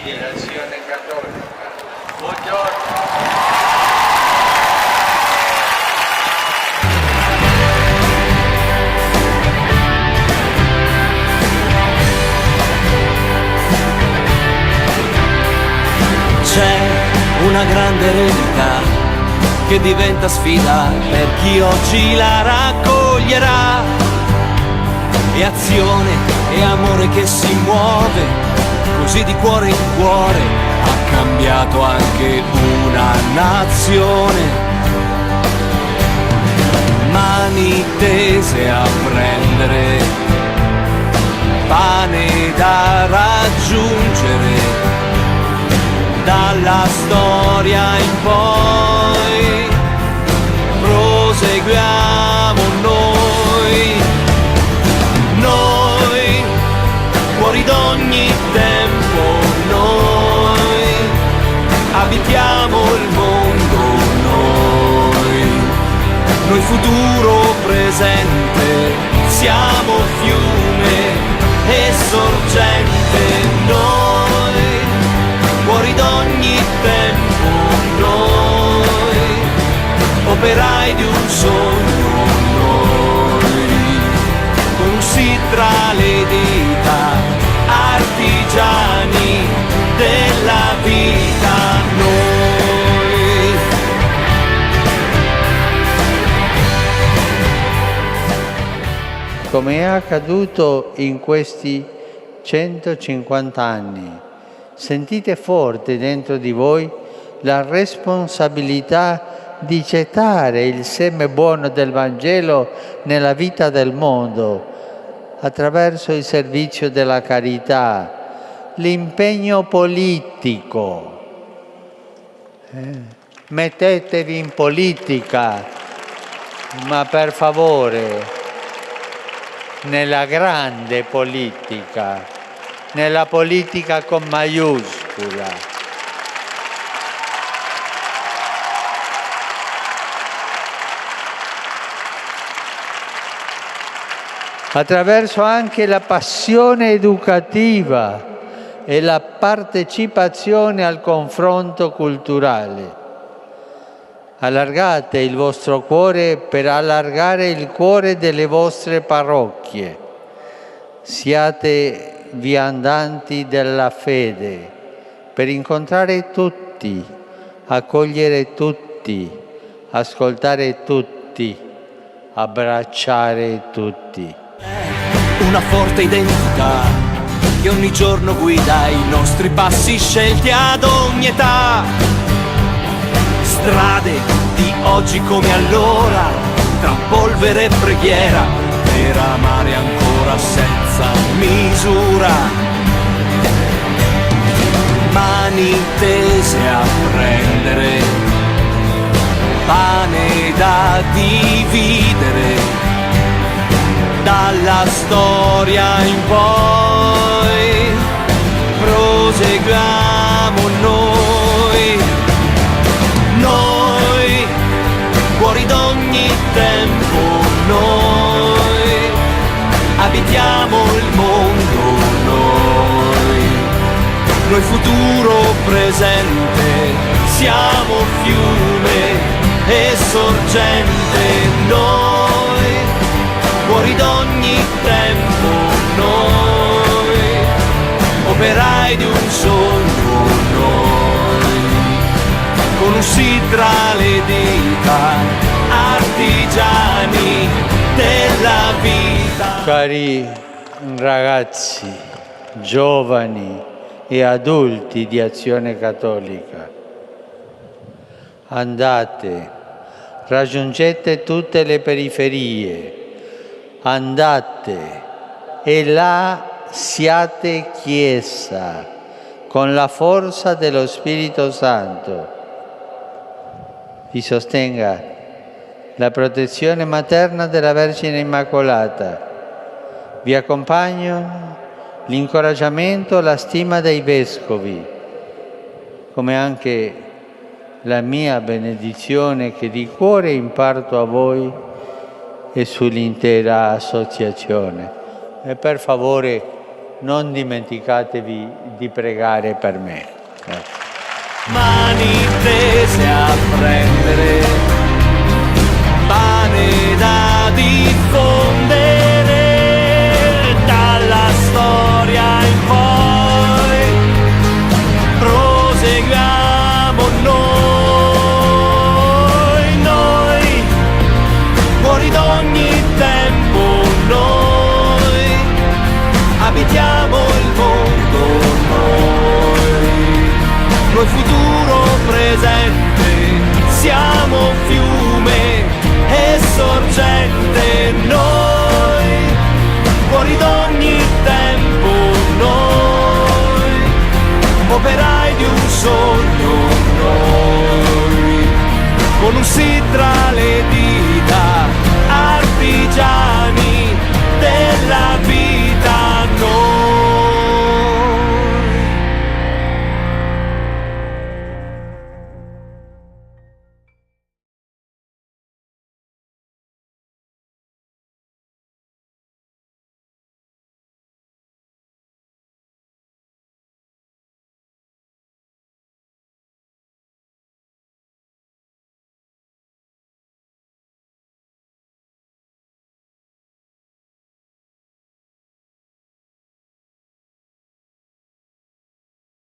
di Azione Cattolica. Buongiorno. C'è una grande eredità che diventa sfida per chi oggi la raccoglierà. E azione e amore che si muove, così di cuore in cuore, ha cambiato anche una nazione. Mani tese a prendere, pane da raggiungere, dalla storia in poi proseguiamo noi, fuori d'ogni tempo noi, abitiamo il mondo noi futuro presente, siamo fiume e sorgente noi, fuori d'ogni tempo noi, operai di un sogno noi, consi tra le dita, artigiani della vita noi. Come è accaduto in questi 150 anni, sentite forte dentro di voi la responsabilità di gettare il seme buono del Vangelo nella vita del mondo attraverso il servizio della carità, l'impegno politico. Mettetevi in politica, ma per favore, nella grande politica, nella politica con maiuscola. Attraverso anche la passione educativa e la partecipazione al confronto culturale. Allargate il vostro cuore per allargare il cuore delle vostre parrocchie. Siate viandanti della fede per incontrare tutti, accogliere tutti, ascoltare tutti, abbracciare tutti. Una forte identità che ogni giorno guida i nostri passi scelti ad ogni età. Strade di oggi come allora, tra polvere e preghiera, per amare ancora senza misura. Mani tese a prendere, pane da dividere, dalla storia in poi proseguiamo noi, fuori d'ogni tempo noi, abitiamo il mondo noi futuro presente, siamo fiume e sorgente noi, fuori d'ogni tempo noi, operai di un sogno noi, conosci tra le dita, artigiani della vita. Cari ragazzi, giovani e adulti di Azione Cattolica, andate, raggiungete tutte le periferie, andate e là siate Chiesa con la forza dello Spirito Santo. Vi sostenga la protezione materna della Vergine Immacolata. Vi accompagno l'incoraggiamento e la stima dei Vescovi, come anche la mia benedizione che di cuore imparto a voi e sull'intera associazione. E per favore non dimenticatevi di pregare per me. Grazie. Mani tese a prendere, pane da diffondere, dalla storia in poi proseguiamo noi, fuori d'ogni tempo noi, abitiamo il mondo noi futuro presente, siamo fiume e sorgente noi, fuori d'ogni tempo noi, operai di un sogno noi, con un sì tra le dita